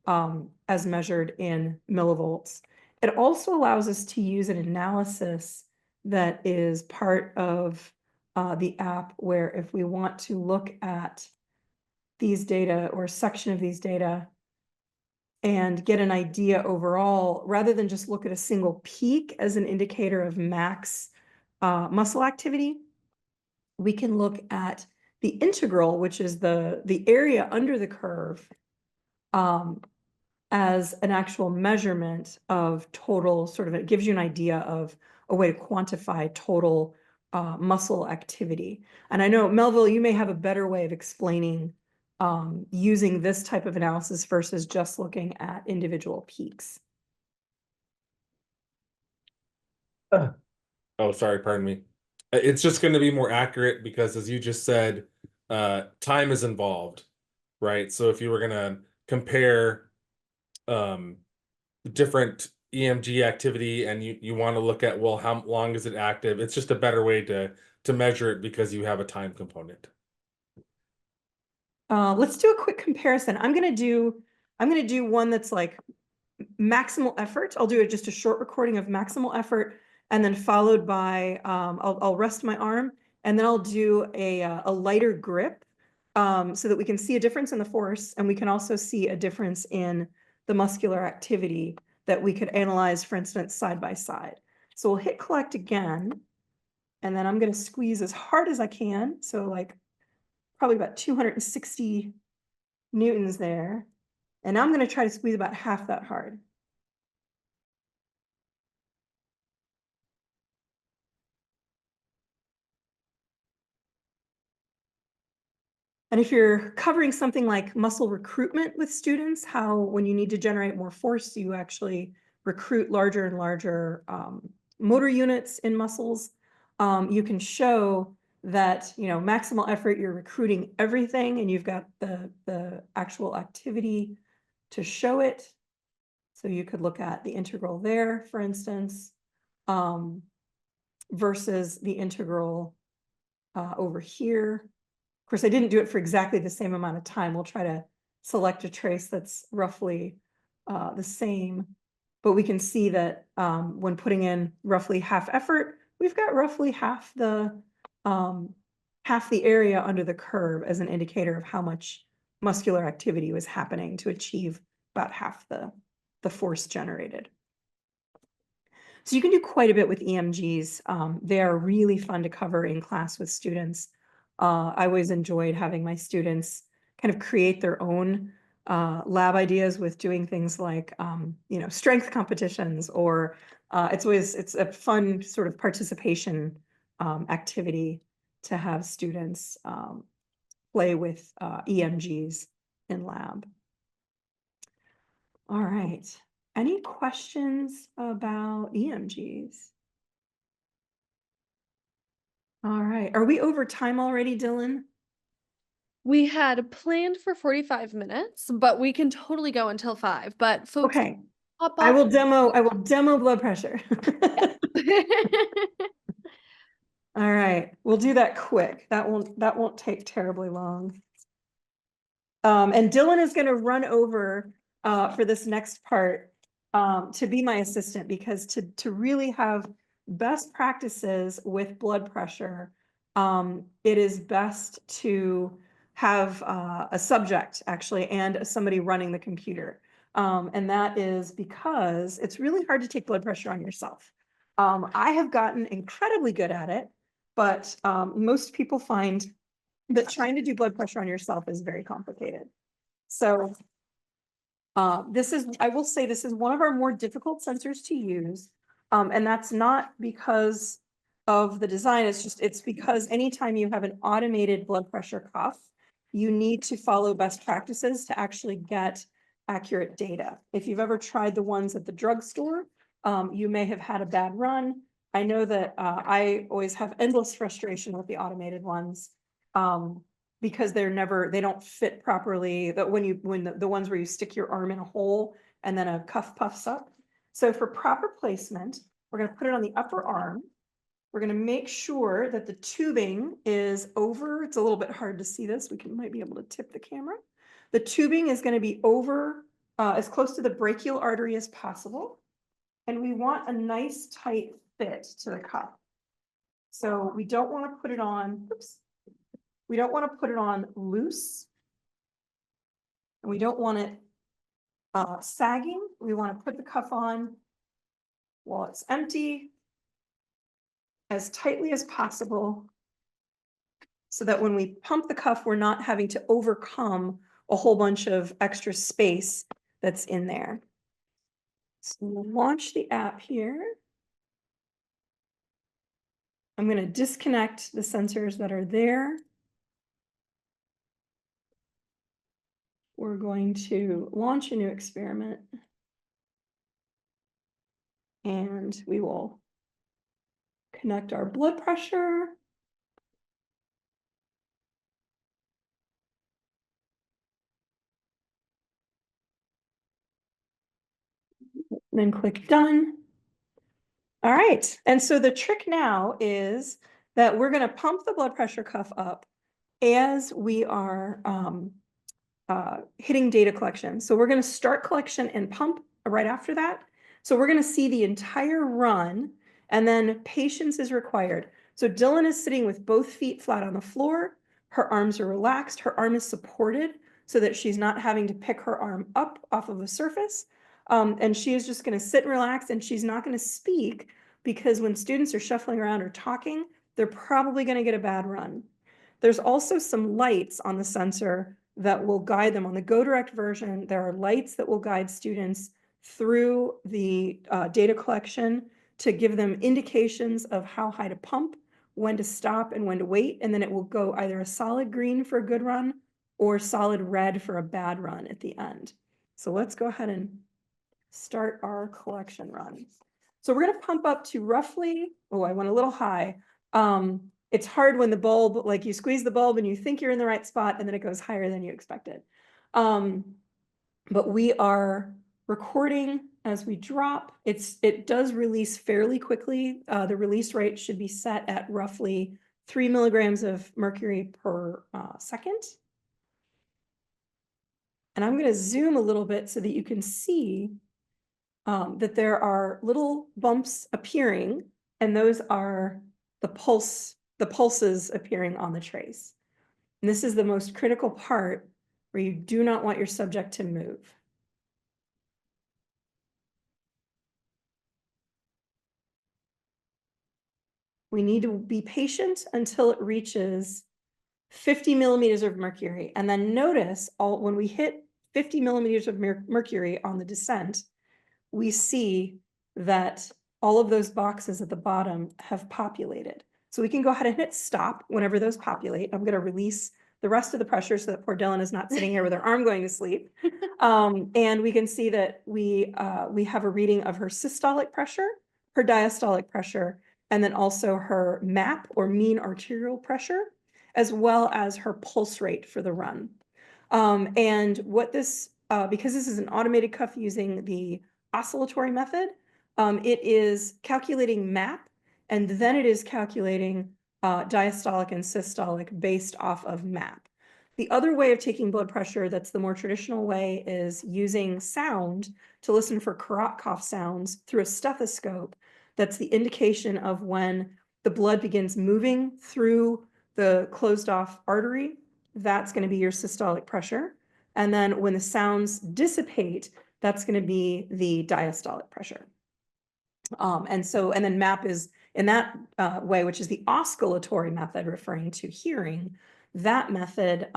as measured in millivolts. It also allows us to use an analysis that is part of the app, where if we want to look at these data or a section of these data and get an idea overall, rather than just look at a single peak as an indicator of max muscle activity, we can look at the integral, which is the area under the curve, as an actual measurement of total, sort of, it gives you an idea of a way to quantify total muscle activity. And I know, Melville, you may have a better way of explaining using this type of analysis versus just looking at individual peaks. Oh, sorry, pardon me. It's just going to be more accurate because, as you just said, time is involved, right? So if you were going to compare different EMG activity and you want to look at, well, how long is it active? It's just a better way to measure it because you have a time component. Let's do a quick comparison. I'm gonna do one that's like maximal effort. I'll do just a short recording of maximal effort, and then followed by I'll rest my arm, and then I'll do a lighter grip, so that we can see a difference in the force, and we can also see a difference in the muscular activity that we could analyze, for instance, side by side. So we'll hit collect again, and then I'm going to squeeze as hard as I can. So like probably about 260 newtons there. And now I'm going to try to squeeze about half that hard. And if you're covering something like muscle recruitment with students, how when you need to generate more force, you actually recruit larger and larger motor units in muscles, you can show that, you know, maximal effort, you're recruiting everything, and you've got the actual activity to show it. So you could look at the integral there, for instance, versus the integral over here. Of course, I didn't do it for exactly the same amount of time. We'll try to select a trace that's roughly the same, but we can see that when putting in roughly half effort, we've got roughly half the area under the curve as an indicator of how much muscular activity was happening to achieve about half the force generated. So you can do quite a bit with EMGs. They are really fun to cover in class with students. I always enjoyed having my students kind of create their own lab ideas with doing things like, strength competitions, or it's a fun sort of participation activity to have students play with EMGs in lab. All right. Any questions about EMGs? All right. Are we over time already, Dylan? We had planned for 45 minutes, but we can totally go until 5. But folks, Okay. pop I off. will demo blood pressure. All right. We'll do that quick. That won't take terribly long. And Dylan is going to run over for this next part to be my assistant, because to really have best practices with blood pressure, it is best to have a subject actually and somebody running the computer. And that is because it's really hard to take blood pressure on yourself. I have gotten incredibly good at it, but most people find that trying to do blood pressure on yourself is very complicated. So I will say this is one of our more difficult sensors to use. And that's not because of the design, it's because anytime you have an automated blood pressure cuff, you need to follow best practices to actually get accurate data. If you've ever tried the ones at the drugstore, you may have had a bad run. I know that I always have endless frustration with the automated ones. Because they don't fit properly, that when the ones where you stick your arm in a hole and then a cuff puffs up. So for proper placement, we're going to put it on the upper arm. We're going to make sure that the tubing is over. It's a little bit hard to see this. Might be able to tip the camera. The tubing is going to be over as close to the brachial artery as possible. And we want a nice tight fit to the cuff. So we don't want to put it on, we don't want to put it on loose. And we don't want it sagging. We want to put the cuff on while it's empty, as tightly as possible, so that when we pump the cuff, we're not having to overcome a whole bunch of extra space that's in there. So we'll launch the app here. I'm going to disconnect the sensors that are there. We're going to launch a new experiment. And we will connect our blood pressure. Then click done. All right. And so the trick now is that we're going to pump the blood pressure cuff up as we are hitting data collection. So we're going to start collection and pump right after that. So we're going to see the entire run, and then patience is required. So Dylan is sitting with both feet flat on the floor. Her arms are relaxed. Her arm is supported so that she's not having to pick her arm up off of a surface. And she is just going to sit and relax, and she's not going to speak, because when students are shuffling around or talking, they're probably going to get a bad run. There's also some lights on the sensor that will guide them. On the Go Direct version, there are lights that will guide students through the data collection to give them indications of how high to pump, when to stop, and when to wait. And then it will go either a solid green for a good run or solid red for a bad run at the end. So let's go ahead and start our collection run. So we're going to pump up to roughly, oh, I went a little high. It's hard when the bulb, like you squeeze the bulb and you think you're in the right spot, and then it goes higher than you expected. But we are recording as we drop. It does release fairly quickly. The release rate should be set at roughly 3 milligrams of mercury per second. And I'm going to zoom a little bit so that you can see that there are little bumps appearing, and those are the pulses appearing on the trace. And this is the most critical part where you do not want your subject to move. We need to be patient until it reaches 50 millimeters of mercury. And then notice when we hit 50 millimeters of mercury on the descent, we see that all of those boxes at the bottom have populated. So we can go ahead and hit stop whenever those populate. I'm going to release the rest of the pressure so that poor Dylan is not sitting here with her arm going to sleep. And we can see that we have a reading of her systolic pressure, her diastolic pressure, and then also her MAP, or mean arterial pressure, as well as her pulse rate for the run. And what this, because this is an automated cuff using the oscillatory method, it is calculating MAP, and then it is calculating diastolic and systolic based off of MAP. The other way of taking blood pressure, that's the more traditional way, is using sound to listen for Korotkoff sounds through a stethoscope. That's the indication of when the blood begins moving through the closed off artery. That's going to be your systolic pressure. And then when the sounds dissipate, that's going to be the diastolic pressure. And then MAP is in that way, which is the oscillatory method referring to hearing. That method,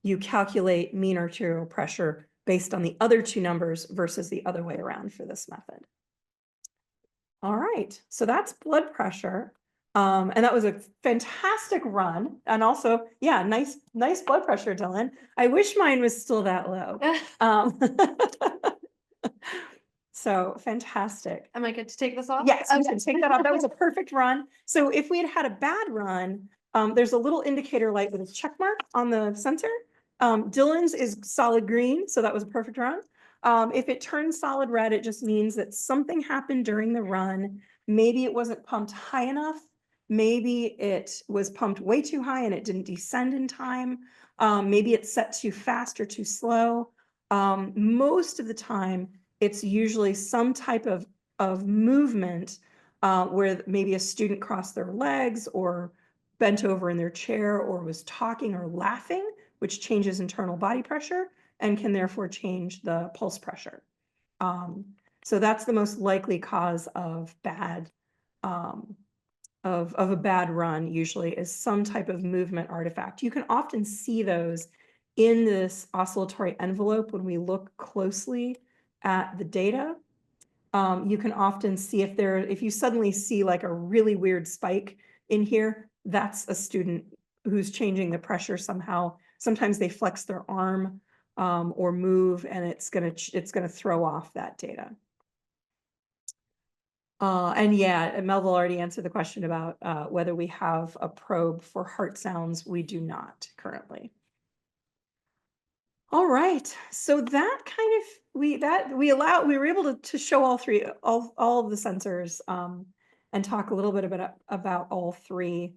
you calculate mean arterial pressure based on the other two numbers versus the other way around for this method. All right, so that's blood pressure. And that was a fantastic run. And also, yeah, nice blood pressure, Dylan. I wish mine was still that low. So fantastic. Am I good to take this off? Yes, you can take that off. That was a perfect run. So if we had had a bad run, there's a little indicator light with a check mark on the sensor. Dylan's is solid green, so that was a perfect run. If it turns solid red, it just means that something happened during the run. Maybe it wasn't pumped high enough. Maybe it was pumped way too high and it didn't descend in time. Maybe it's set too fast or too slow. Most of the time, it's usually some type of movement where maybe a student crossed their legs or bent over in their chair or was talking or laughing, which changes internal body pressure and can therefore change the pulse pressure. So that's the most likely cause of bad of a bad run, usually, is some type of movement artifact. You can often see those in this oscillatory envelope when we look closely at the data. You can often see if you suddenly see like a really weird spike in here, that's a student who's changing the pressure somehow. Sometimes they flex their arm or move, and it's gonna throw off that data. And yeah, Melville already answered the question about whether we have a probe for heart sounds. We do not currently. All right, so that kind of we were able to show all three all of the sensors and talk a little bit about all three.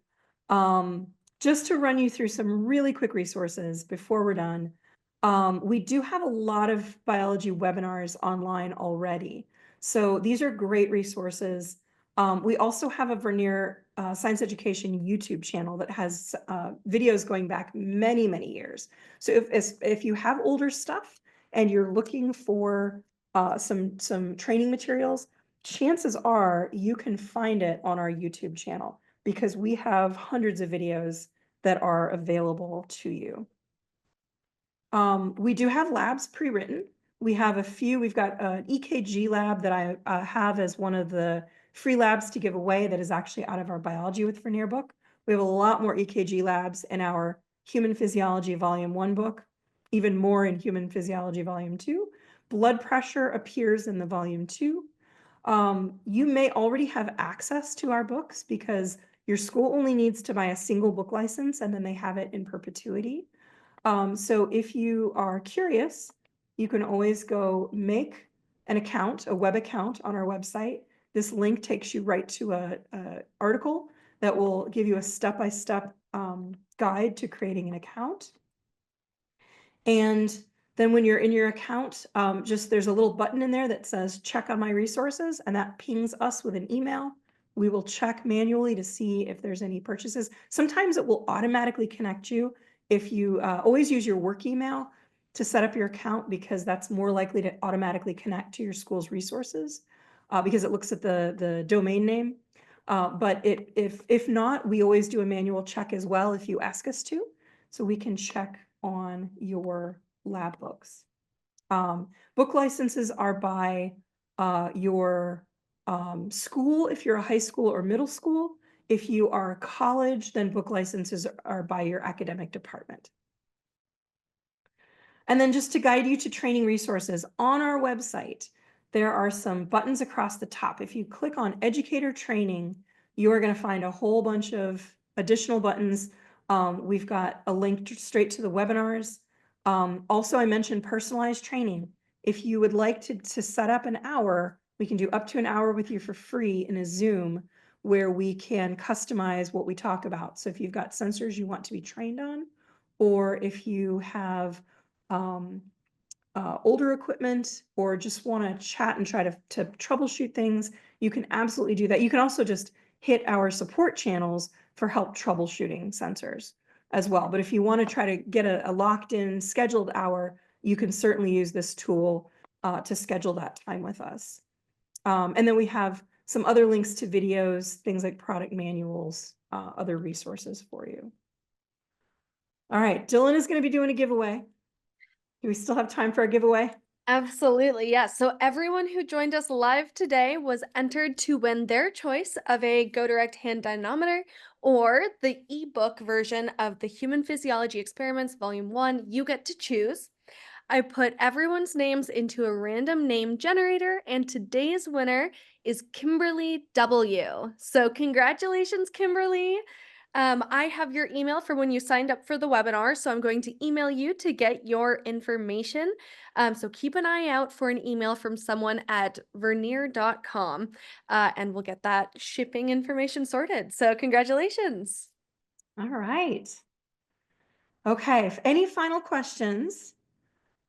Just to run you through some really quick resources before we're done. We do have a lot of biology webinars online already. So these are great resources. We also have a Vernier Science Education YouTube channel that has videos going back many, many years. So if you have older stuff and you're looking for some training materials, chances are you can find it on our YouTube channel because we have hundreds of videos that are available to you. We do have labs pre-written. We have a few. We've got an EKG lab that I have as one of the free labs to give away that is actually out of our Biology with Vernier book. We have a lot more EKG labs in our Human Physiology Volume 1 book, even more in Human Physiology Volume 2. Blood pressure appears in the Volume 2. You may already have access to our books because your school only needs to buy a single book license and then they have it in perpetuity. So if you are curious, you can always go make an account, a web account on our website. This link takes you right to a article that will give you a step-by-step guide to creating an account. And Then when you're in your account, just there's a little button in there that says check on my resources, and that pings us with an email. We will check manually to see if there's any purchases. Sometimes it will automatically connect you if you always use your work email to set up your account, because that's more likely to automatically connect to your school's resources because it looks at the domain name. But if not, we always do a manual check as well if you ask us to, so we can check on your lab books. Book licenses are by your school, if you're a high school or middle school. If you are a college, then book licenses are by your academic department. And then just to guide you to training resources, on our website, there are some buttons across the top. If you click on educator training, you are going to find a whole bunch of additional buttons. We've got a link straight to the webinars. Also, I mentioned personalized training. If you would like to set up an hour, we can do up to an hour with you for free in a Zoom where we can customize what we talk about. So if you've got sensors you want to be trained on, or if you have older equipment, or just want to chat and try to troubleshoot things, you can absolutely do that. You can also just hit our support channels for help troubleshooting sensors as well. But if you want to try to get a locked in scheduled hour, you can certainly use this tool to schedule that time with us. And then we have some other links to videos, things like product manuals, other resources for you. All right, Dylan is going to be doing a giveaway. Do we still have time for a giveaway? Absolutely, yes. So everyone who joined us live today was entered to win their choice of a Go Direct Hand Dynamometer or the ebook version of the Human Physiology Experiments Volume 1. You get to choose. I put everyone's names into a random name generator, and today's winner is Kimberly W. So congratulations, Kimberly. I have your email for when you signed up for the webinar, so I'm going to email you to get your information. So keep an eye out for an email from someone at vernier.com, and we'll get that shipping information sorted. So congratulations. All right. Okay, if any final questions,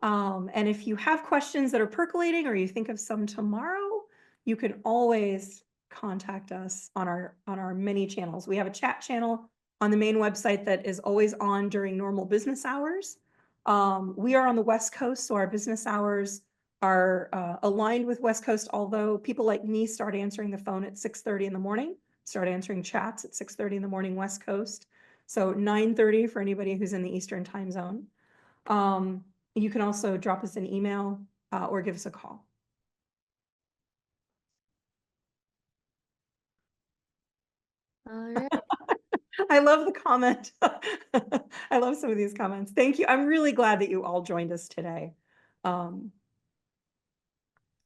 and if you have questions that are percolating or you think of some tomorrow, you can always contact us on our many channels. We have a chat channel on the main website that is always on during normal business hours. We are on the West Coast, so our business hours are aligned with West Coast, although people like me start answering the phone at 6:30 in the morning, start answering chats at 6:30 in the morning West Coast. So 9:30 for anybody who's in the Eastern time zone. You can also drop us an email or give us a call. All right. I love the comment. I love some of these comments. Thank you. I'm really glad that you all joined us today. All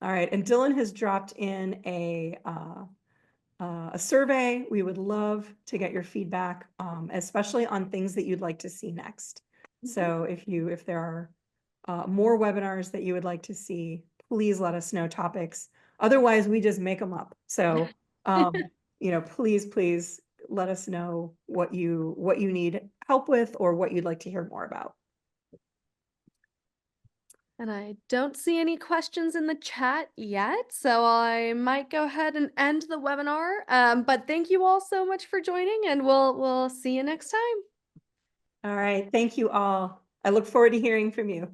right, and Dylan has dropped in a survey. We would love to get your feedback, especially on things that you'd like to see next. So if there are more webinars that you would like to see, please let us know topics. Otherwise, we just make them up. So, please let us know what you need help with or what you'd like to hear more about. And I don't see any questions in the chat yet, so I might go ahead and end the webinar. But thank you all so much for joining, and we'll see you next time. All right. Thank you all. I look forward to hearing from you.